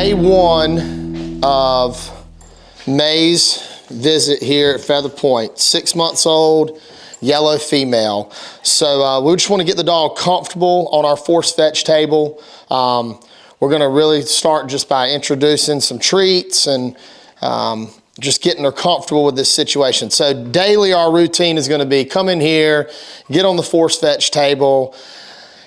day one of May's visit here at Feather Point. 6 months old, yellow female. So we just want to get the dog comfortable on our force fetch table. We're going to really start just by introducing some treats and just getting her comfortable with this situation. So daily our routine is going to be come in here, get on the force fetch table,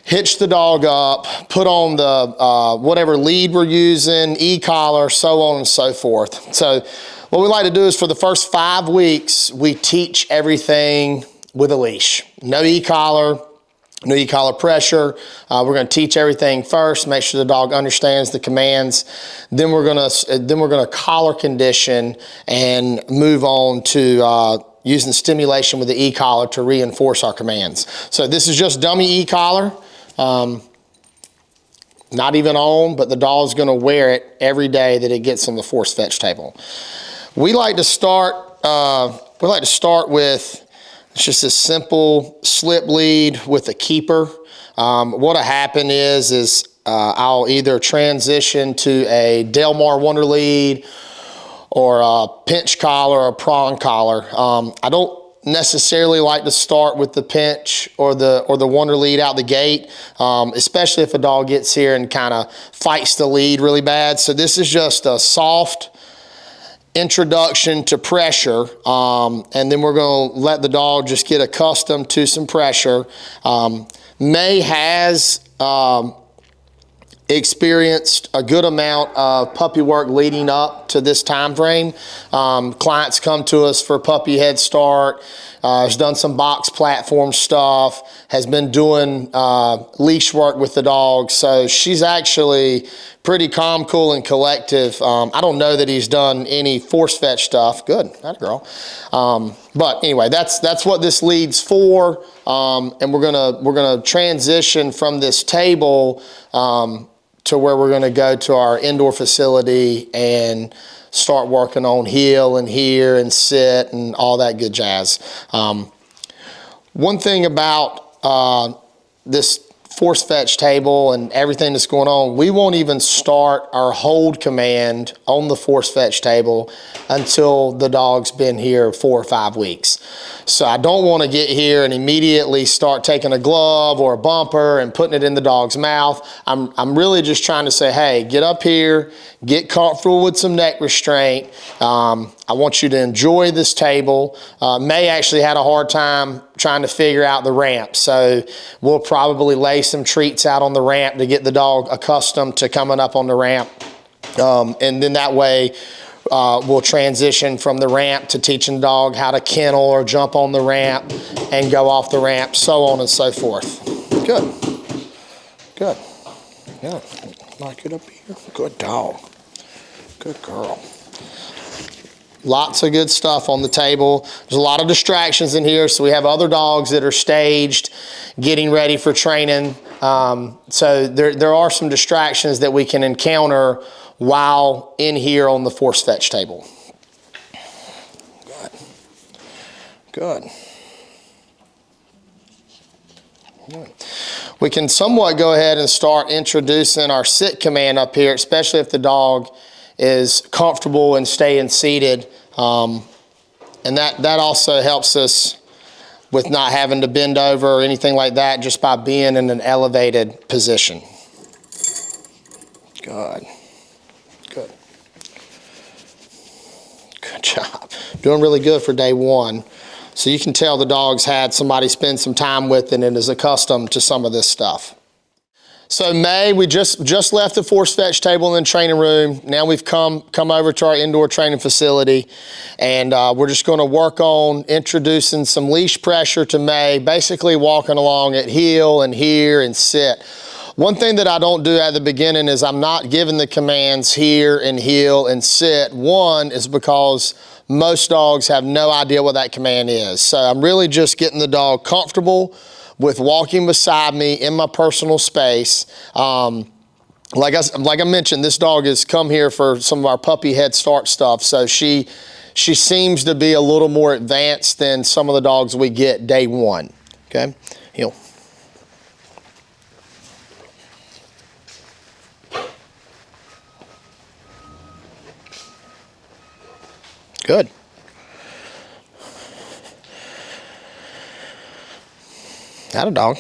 hitch the dog up, put on the whatever lead we're using, e-collar, so on and so forth. So what we like to do is for the first 5 weeks, we teach everything with a leash. No e-collar, no e-collar pressure. We're going to teach everything first, make sure the dog understands the commands. Then we're going to collar condition and move on to using stimulation with the e-collar to reinforce our commands. So this is just dummy e-collar. Not even on, but the dog's going to wear it every day that it gets on the force fetch table. We like to start with just a simple slip lead with a keeper. What'll happen is I'll either transition to a Delmar Wonder lead or a pinch collar or a prong collar. I don't necessarily like to start with the pinch or the Wonder lead out the gate, especially if a dog gets here and kind of fights the lead really bad. So this is just a soft introduction to pressure, and then we're going to let the dog just get accustomed to some pressure. May has experienced a good amount of puppy work leading up to this time frame. Clients come to us for puppy head start, has done some box platform stuff, has been doing leash work with the dog. So she's actually pretty calm, cool, and collective. I don't know that he's done any force fetch stuff. Good, that girl. But anyway, that's what this lead's for. And we're gonna transition from this table to where we're gonna go to our indoor facility and start working on heel and here and sit and all that good jazz. One thing about this force fetch table and everything that's going on, we won't even start our hold command on the force fetch table until the dog's been here 4 or 5 weeks. So I don't want to get here and immediately start taking a glove or a bumper and putting it in the dog's mouth. I'm really just trying to say, hey, get up here, get comfortable with some neck restraint. I want you to enjoy this table. May actually had a hard time trying to figure out the ramp, so we'll probably lay some treats out on the ramp to get the dog accustomed to coming up on the ramp. And then that way we'll transition from the ramp to teaching the dog how to kennel or jump on the ramp and go off the ramp, so on and so forth. Good. Good. Yeah. Like it up here. Good dog. Good girl. Lots of good stuff on the table. There's a lot of distractions in here, so we have other dogs that are staged, getting ready for training. So there are some distractions that we can encounter while in here on the force fetch table. Good. Good. Good. We can somewhat go ahead and start introducing our sit command up here, especially if the dog is comfortable and staying seated. And that also helps us with not having to bend over or anything like that, just by being in an elevated position. Good. Good. Good job. Doing really good for day one. So you can tell the dog's had somebody spend some time with it and is accustomed to some of this stuff. So May, we just left the force fetch table in the training room. Now we've come over to our indoor training facility, and we're just going to work on introducing some leash pressure to May, basically walking along at heel and here and sit. One thing that I don't do at the beginning is I'm not giving the commands here and heel and sit. One is because most dogs have no idea what that command is. So I'm really just getting the dog comfortable with walking beside me in my personal space. Like I mentioned, this dog has come here for some of our puppy head start stuff, so she seems to be a little more advanced than some of the dogs we get day one. Okay, heel. Good. Atta dog.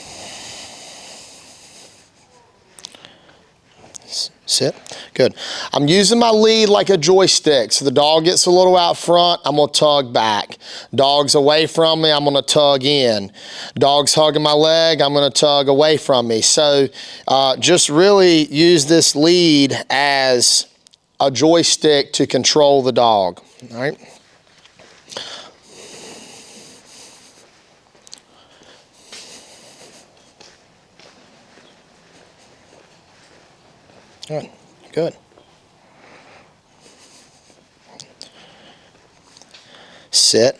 Sit. Good. I'm using my lead like a joystick. So the dog gets a little out front, I'm going to tug back. Dog's away from me, I'm going to tug in. Dog's hugging my leg, I'm going to tug away from me. So just really use this lead as a joystick to control the dog. All right. Good. Good. Sit.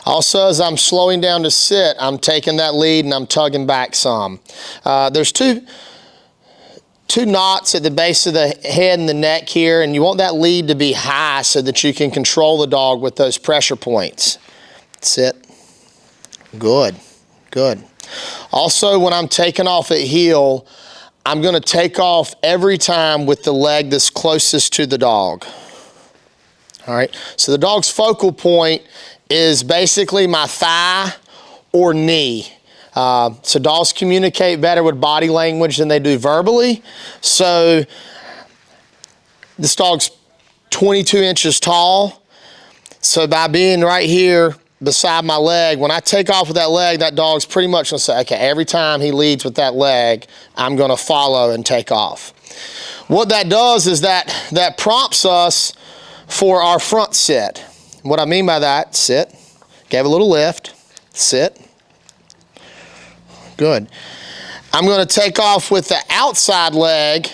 Also, as I'm slowing down to sit, I'm taking that lead and I'm tugging back some. There's two knots at the base of the head and the neck here, and you want that lead to be high so that you can control the dog with those pressure points. Sit. Good. Good. Also, when I'm taking off at heel, I'm going to take off every time with the leg that's closest to the dog. All right, so the dog's focal point is basically my thigh or knee. So dogs communicate better with body language than they do verbally. So this dog's 22 inches tall. So by being right here beside my leg, when I take off with that leg, that dog's pretty much gonna say, okay, every time he leads with that leg, I'm gonna follow and take off. What that does is that prompts us for our front sit. What I mean by that, sit, gave a little lift, sit, good. I'm gonna take off with the outside leg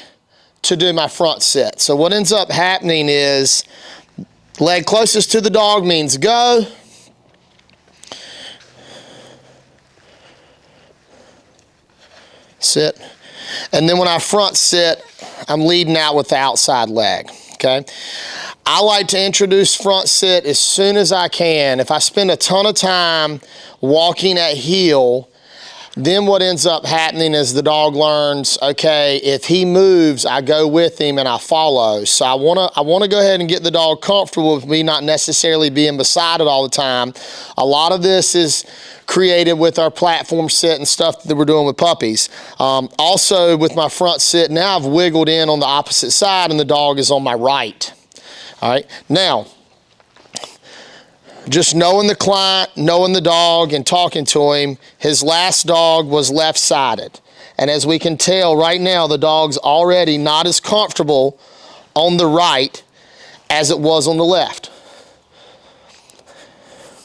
to do my front sit. So what ends up happening is leg closest to the dog means go. Sit. And then when I front sit, I'm leading out with the outside leg, okay? I like to introduce front sit as soon as I can. If I spend a ton of time walking at heel, then what ends up happening is the dog learns, okay, if he moves, I go with him and I follow. So I wanna go ahead and get the dog comfortable with me not necessarily being beside it all the time. A lot of this is created with our platform sit and stuff that we're doing with puppies. Also with my front sit, now I've wiggled in on the opposite side and the dog is on my right. All right, now, just knowing the client, knowing the dog, and talking to him, his last dog was left-sided. And as we can tell right now, the dog's already not as comfortable on the right as it was on the left.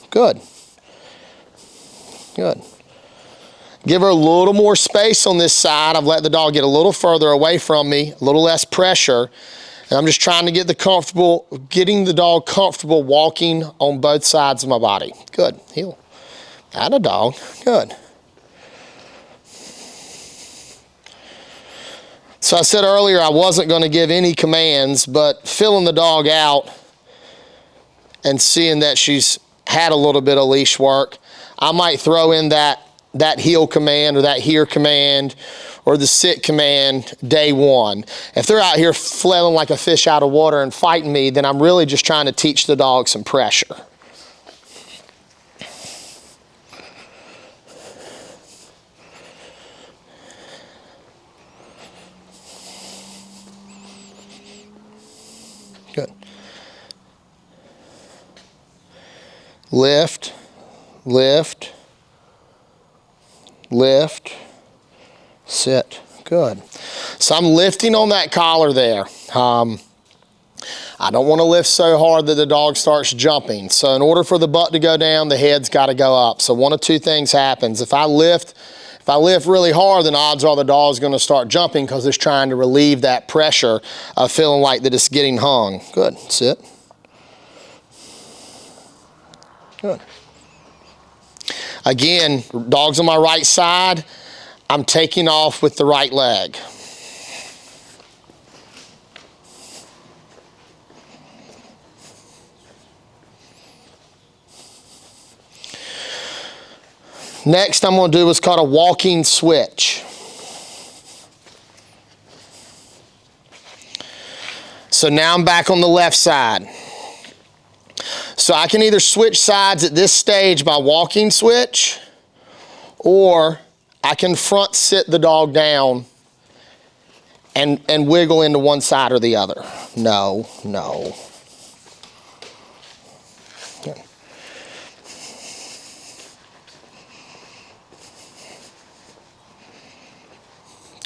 Good. Good. Give her a little more space on this side. I've let the dog get a little further away from me, a little less pressure. And I'm just trying to get getting the dog comfortable walking on both sides of my body. Good. Heel. Atta dog. Good. So I said earlier I wasn't going to give any commands, but filling the dog out and seeing that she's had a little bit of leash work, I might throw in that heel command or that here command or the sit command day one. If they're out here flailing like a fish out of water and fighting me, then I'm really just trying to teach the dog some pressure. Good. Lift, lift, lift, sit. Good. So I'm lifting on that collar there. I don't want to lift so hard that the dog starts jumping. So in order for the butt to go down, the head's got to go up. So one of two things happens. If I lift really hard, then odds are the dog's going to start jumping because it's trying to relieve that pressure of feeling like that it's getting hung. Good. Sit. Good. Again, dog's on my right side. I'm taking off with the right leg. Next, I'm going to do what's called a walking switch. So now I'm back on the left side. So I can either switch sides at this stage by walking switch, or I can front sit the dog down and wiggle into one side or the other. No, no.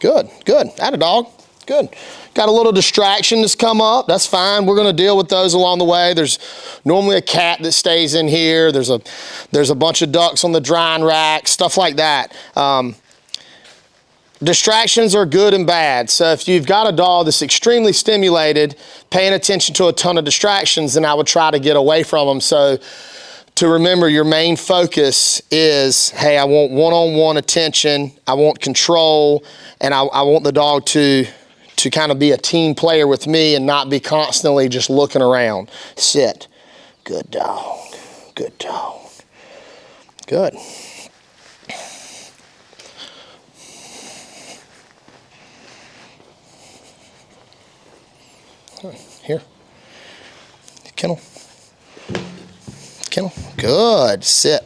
Good, good. Atta dog. Good. Got a little distraction that's come up. That's fine. We're going to deal with those along the way. There's normally a cat that stays in here. There's a bunch of ducks on the drying rack, stuff like that. Distractions are good and bad. So if you've got a dog that's extremely stimulated, paying attention to a ton of distractions, then I would try to get away from them. So to remember, your main focus is, hey, I want one-on-one attention, I want control, and I want the dog to kind of be a team player with me and not be constantly just looking around. Sit. Good dog. Good dog. Good. Here. Kennel. Kennel. Good. Sit.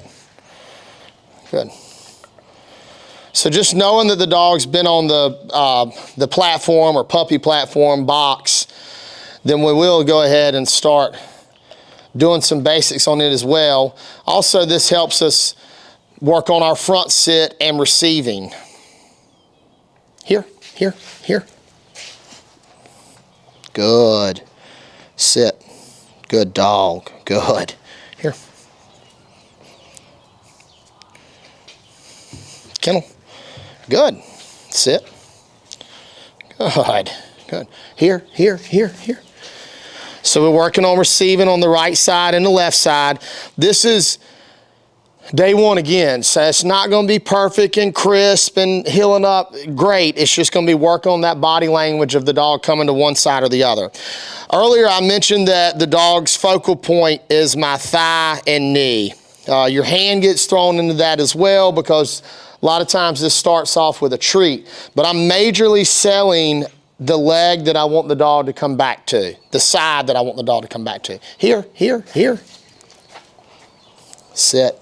Good. So just knowing that the dog's been on the platform or puppy platform box, then we will go ahead and start doing some basics on it as well. Also, this helps us work on our front sit and receiving. Here, here, here. Good. Sit. Good dog. Good. Here. Kennel. Good. Sit. Good. Good. Here, here, here, here. So we're working on receiving on the right side and the left side. This is day one again. So it's not going to be perfect and crisp and healing up great. It's just going to be working on that body language of the dog coming to one side or the other. Earlier I mentioned that the dog's focal point is my thigh and knee. Your hand gets thrown into that as well, because a lot of times this starts off with a treat, but I'm majorly selling the leg that I want the dog to come back to, the side that I want the dog to come back to. Here, here, here. Sit.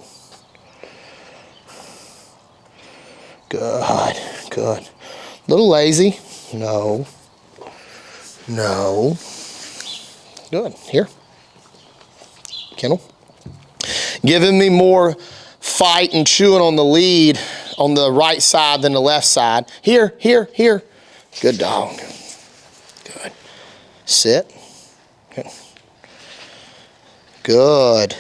Good, good. A little lazy. No. No. Good. Here. Kennel. Giving me more fight and chewing on the lead on the right side than the left side. Here, here, here. Good dog. Good. Sit. Good. Good.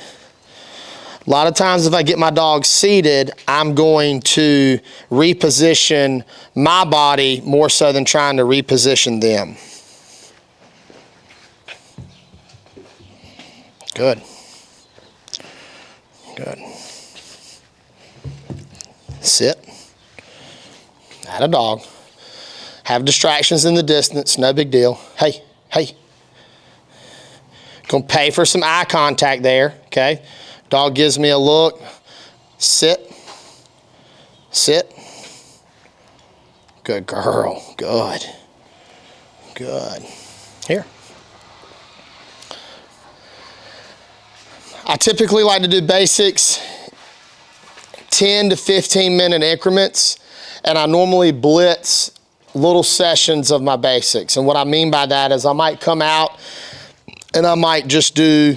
A lot of times if I get my dog seated, I'm going to reposition my body more so than trying to reposition them. Good. Good. Sit. Atta dog. Have distractions in the distance, no big deal. Hey, hey. Gonna pay for some eye contact there, okay? Dog gives me a look. Sit. Sit. Good girl. Good. Good. Here. I typically like to do basics 10 to 15 minute increments, and I normally blitz little sessions of my basics. And what I mean by that is I might come out and I might just do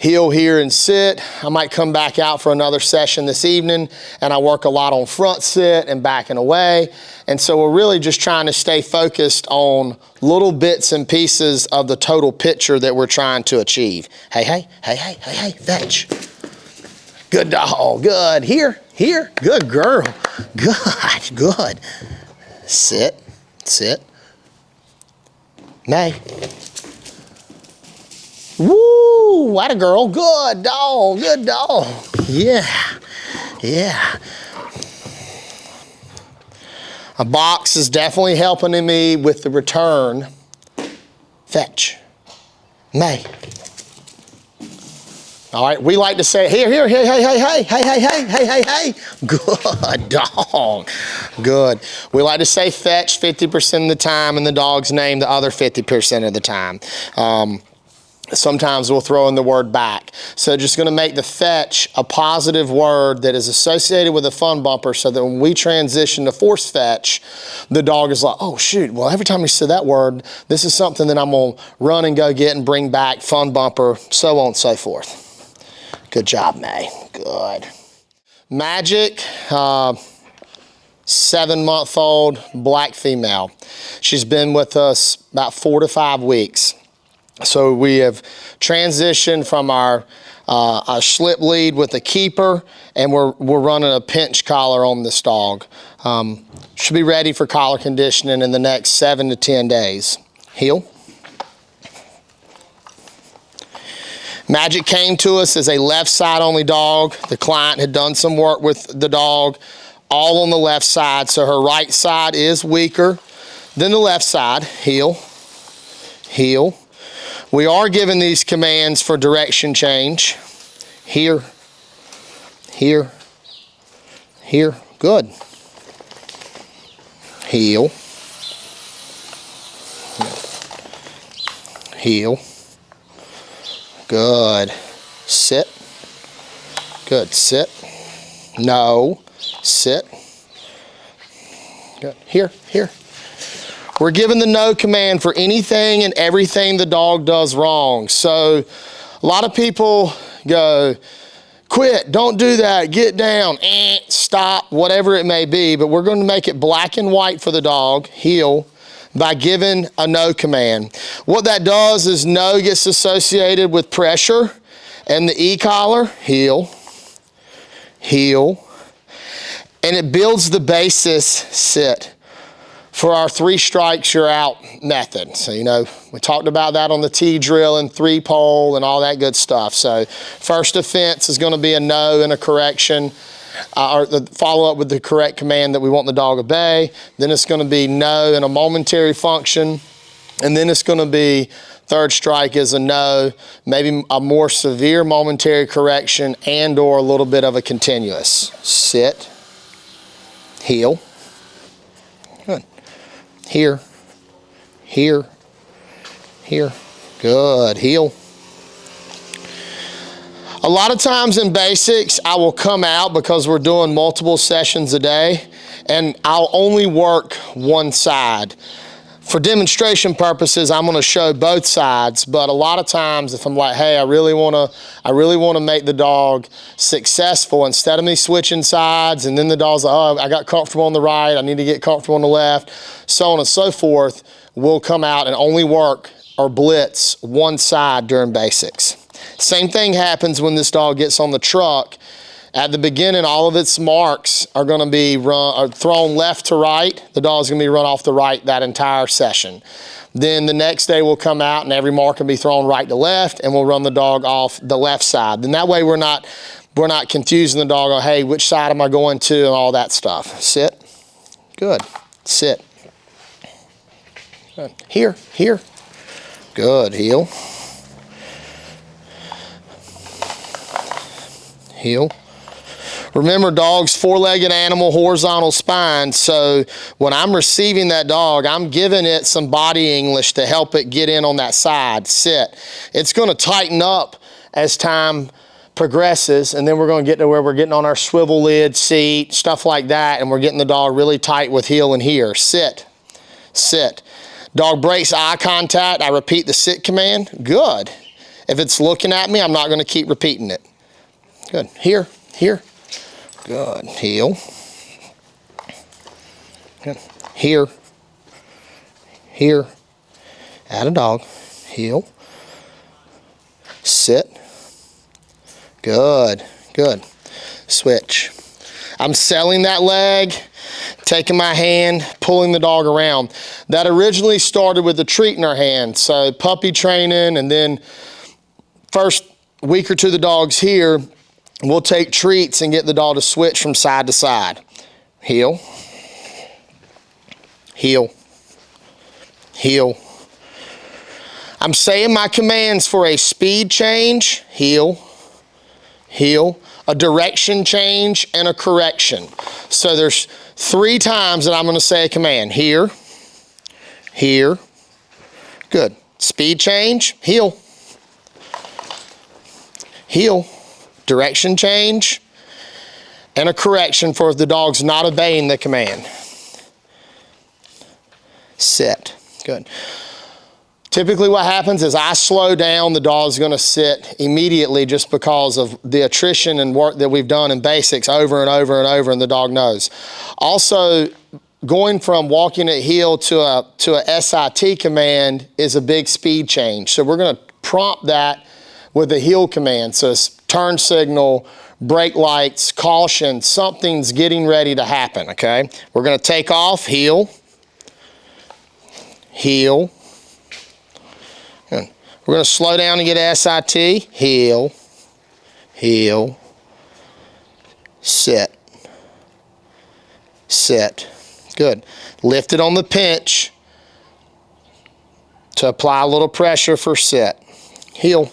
heel here and sit. I might come back out for another session this evening and I work a lot on front sit and backing away. And so we're really just trying to stay focused on little bits and pieces of the total picture that we're trying to achieve. Hey, hey, hey, hey, hey, hey, fetch. Good dog, good. Here, here, good girl. Good, good. Sit, sit. May. Woo, atta girl, good dog, good dog. Yeah, yeah. A box is definitely helping me with the return. Fetch. May. All right, we like to say, here, here, hey, hey, hey, hey, hey, hey, hey, hey, hey, hey. Good dog, good. We like to say fetch 50% of the time and the dog's name the other 50% of the time. Sometimes we'll throw in the word back. So just going to make the fetch a positive word that is associated with a fun bumper so that when we transition to force fetch, the dog is like, oh shoot, well every time we say that word, this is something that I'm going to run and go get and bring back, fun bumper, so on and so forth. Good job, May. Good. Magic, 7-month-old black female. She's been with us about 4 to 5 weeks. So we have transitioned from our slip lead with a keeper, and we're running a pinch collar on this dog. Should be ready for collar conditioning in the next 7 to 10 days. Heel. Magic came to us as a left side only dog. The client had done some work with the dog all on the left side, so her right side is weaker than the left side. Heel, heel. We are given these commands for direction change. Here, here, here. Good. Heel, heel. Good. Sit. Good. Sit. No. Sit. Good. Here, here. We're given the no command for anything and everything the dog does wrong. So a lot of people go, quit, don't do that, get down, stop, whatever it may be. But we're going to make it black and white for the dog, heel, by giving a no command. What that does is no gets associated with pressure and the e-collar, heel, heel. And it builds the basis, sit, for our 3 strikes, you're out method. So, you know, we talked about that on the T drill and 3-pole and all that good stuff. So first offense is going to be a no and a correction, or the follow up with the correct command that we want the dog to obey. Then it's going to be no and a momentary function. And then it's going to be 3rd strike is a no, maybe a more severe momentary correction and or a little bit of a continuous. Sit, heel. Good. Here, here, here. Good. Heel. A lot of times in basics, I will come out because we're doing multiple sessions a day, and I'll only work one side. For demonstration purposes, I'm going to show both sides, but a lot of times if I'm like, hey, I really want to make the dog successful, instead of me switching sides and then the dog's like, oh, I got comfortable on the right, I need to get comfortable on the left, so on and so forth, we'll come out and only work or blitz one side during basics. Same thing happens when this dog gets on the truck. At the beginning, all of its marks are going to be thrown left to right. The dog's going to be run off the right that entire session. Then the next day we'll come out and every mark can be thrown right to left, and we'll run the dog off the left side. Then that way we're not confusing the dog on, hey, which side am I going to, and all that stuff. Sit. Good. Sit. Good. Here, here. Good. Heel. Heel. Remember, dog's 4-legged animal, horizontal spine, so when I'm receiving that dog, I'm giving it some body English to help it get in on that side. Sit. It's going to tighten up as time progresses, and then we're going to get to where we're getting on our swivel lid, seat, stuff like that, and we're getting the dog really tight with heel and here. Sit. Sit. Dog breaks eye contact. I repeat the sit command. Good. If it's looking at me, I'm not going to keep repeating it. Good. Here, here. Good. Heel. Good. Here. Here. Add a dog. Heel. Sit. Good. Good. Switch. I'm selling that leg, taking my hand, pulling the dog around. That originally started with the treat in our hand. So puppy training, and then first week or two the dog's here, we'll take treats and get the dog to switch from side to side. Heel. Heel. Heel. I'm saying my commands for a speed change, heel, heel, a direction change, and a correction. So there's 3 times that I'm going to say a command. Here, here. Good. Speed change, heel, heel, direction change, and a correction for if the dog's not obeying the command. Sit. Good. Typically what happens is I slow down, the dog's gonna sit immediately just because of the attrition and work that we've done in basics over and over and over, and the dog knows. Also, going from walking at heel to a SIT command is a big speed change. So we're gonna prompt that with a heel command. So it's turn signal, brake lights, caution, something's getting ready to happen, okay? We're gonna take off, heel, heel. Good. We're gonna slow down and get SIT, heel, heel, sit, sit. Good. Lift it on the pinch to apply a little pressure for sit. Heel.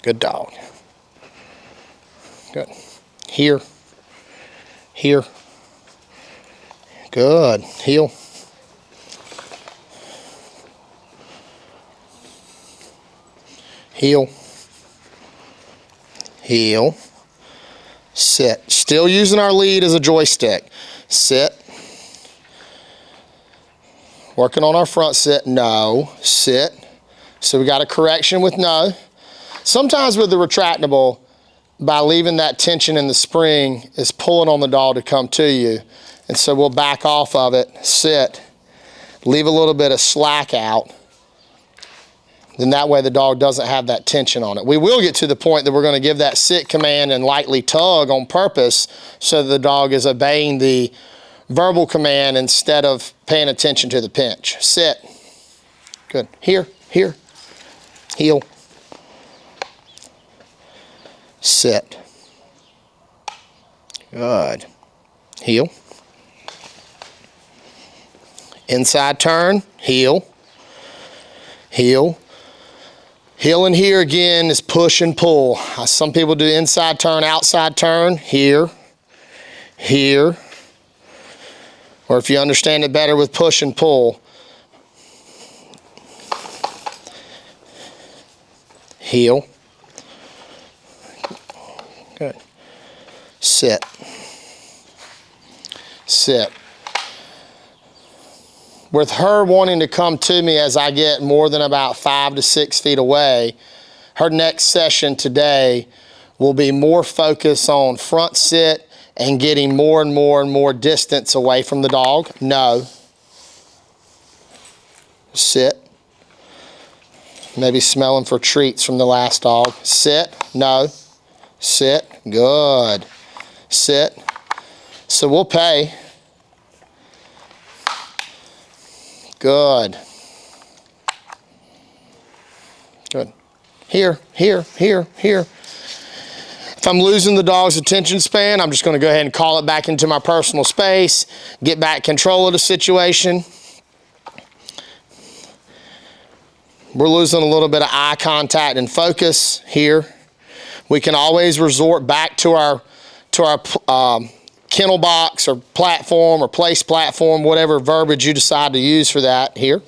Good dog. Good. Here. Here. Good. Heel. Heel. Heel. Sit. Still using our lead as a joystick. Sit. Working on our front sit. No. Sit. So we got a correction with no. Sometimes with the retractable, by leaving that tension in the spring, is pulling on the dog to come to you. And so we'll back off of it, sit, leave a little bit of slack out. Then that way the dog doesn't have that tension on it. We will get to the point that we're going to give that sit command and lightly tug on purpose so that the dog is obeying the verbal command instead of paying attention to the pinch. Sit. Good. Here, here. Heel. Sit. Good. Heel. Inside turn, heel. Heel. Heel and here again is push and pull. Some people do inside turn, outside turn, here, here. Or if you understand it better with push and pull, heel. Good. Sit. Sit. With her wanting to come to me as I get more than about 5 to 6 feet away, her next session today will be more focused on front sit and getting more and more and more distance away from the dog. No. Sit. Maybe smelling for treats from the last dog. Sit. No. Sit. Good. Sit. So we'll pay. Good. Good. Here, here, here, here. If I'm losing the dog's attention span, I'm just going to go ahead and call it back into my personal space, get back control of the situation. We're losing a little bit of eye contact and focus here. We can always resort back to our kennel box or platform or place platform, whatever verbiage you decide to use for that. Here,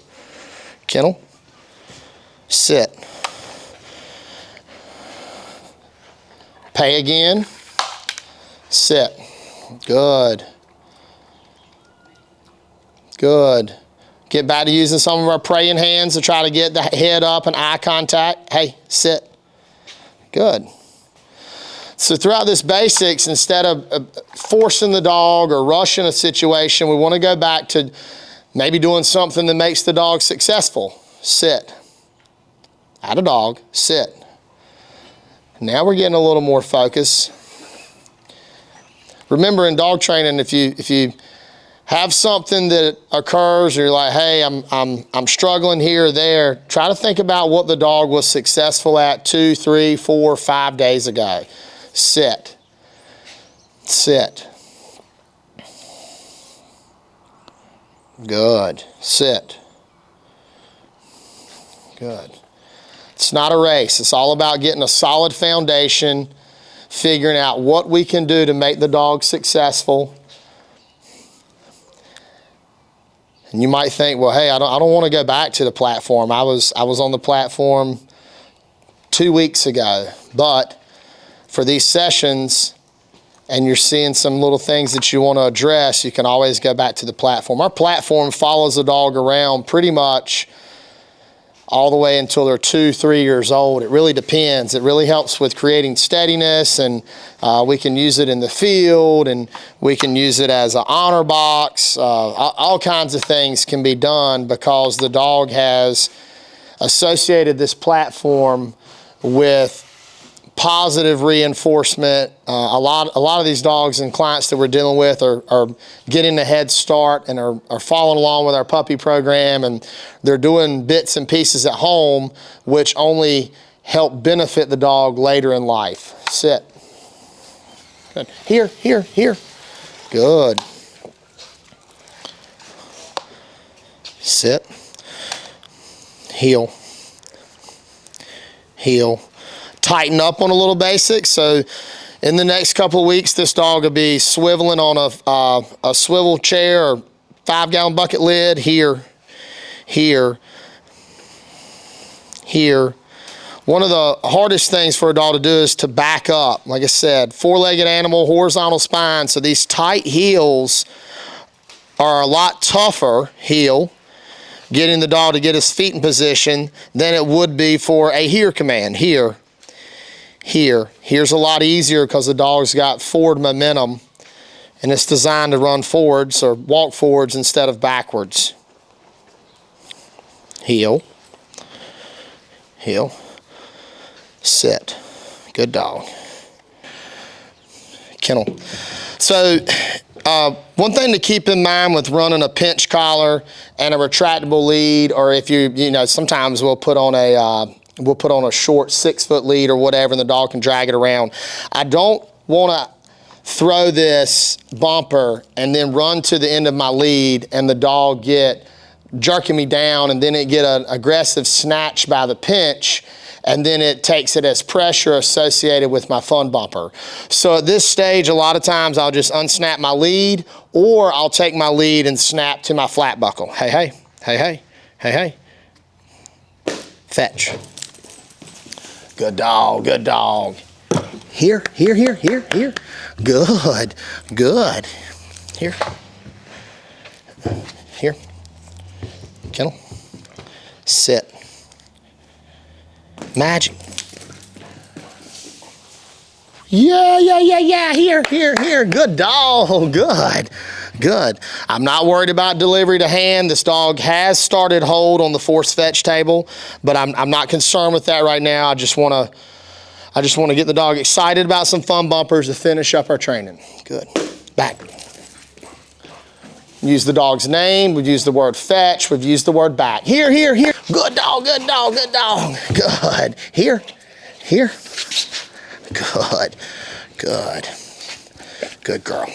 kennel, sit. Pay again, sit. Good. Good. Get back to using some of our praying hands to try to get the head up and eye contact. Hey, sit. Good. So throughout this basics, instead of forcing the dog or rushing a situation, we want to go back to maybe doing something that makes the dog successful. Sit. At a dog, sit. Now we're getting a little more focus. Remember in dog training, if you have something that occurs, or you're like, hey, I'm struggling here or there, try to think about what the dog was successful at 2, 3, 4, 5 days ago. Sit. Sit. Good. Sit. Good. It's not a race. It's all about getting a solid foundation, figuring out what we can do to make the dog successful. And you might think, well, hey, I don't want to go back to the platform. I was on the platform 2 weeks ago. But for these sessions, and you're seeing some little things that you want to address, you can always go back to the platform. Our platform follows the dog around pretty much all the way until they're 2, 3 years old. It really depends. It really helps with creating steadiness, and we can use it in the field, and we can use it as an honor box. All kinds of things can be done because the dog has associated this platform with positive reinforcement. A lot of these dogs and clients that we're dealing with are getting a head start and are following along with our puppy program, and they're doing bits and pieces at home which only help benefit the dog later in life. Sit. Good. Here, here, here. Good. Sit. Heel. Heel. Tighten up on a little basic. So in the next couple of weeks, this dog will be swiveling on a swivel chair or 5-gallon bucket lid. Here, here, here. One of the hardest things for a dog to do is to back up. Like I said, 4-legged animal, horizontal spine. So these tight heels are a lot tougher heel, getting the dog to get his feet in position, than it would be for a here command. Here. Here. Here's a lot easier because the dog's got forward momentum, and it's designed to run forwards or walk forwards instead of backwards. Heel. Heel. Sit. Good dog. Kennel. So one thing to keep in mind with running a pinch collar and a retractable lead, or if you know, sometimes we'll put on a short 6-foot lead or whatever, and the dog can drag it around. I don't want to throw this bumper and then run to the end of my lead and the dog get jerking me down, and then it get an aggressive snatch by the pinch, and then it takes it as pressure associated with my fun bumper. So at this stage, a lot of times I'll just unsnap my lead, or I'll take my lead and snap to my flat buckle. Hey, hey, hey, hey, hey, hey. Fetch. Good dog, good dog. Here, here, here, here, here. Good, good. Here. Here. Kennel. Sit. Magic. Yeah, yeah, yeah, yeah. Here, here, here. Good dog. Good. Good. I'm not worried about delivery to hand. This dog has started hold on the force fetch table, but I'm not concerned with that right now. I just want to get the dog excited about some fun bumpers to finish up our training. Good. Back. Use the dog's name. We've used the word fetch. We've used the word back. Here, here, here. Good dog, good dog, good dog. Good. Here, here. Good. Good. Good girl.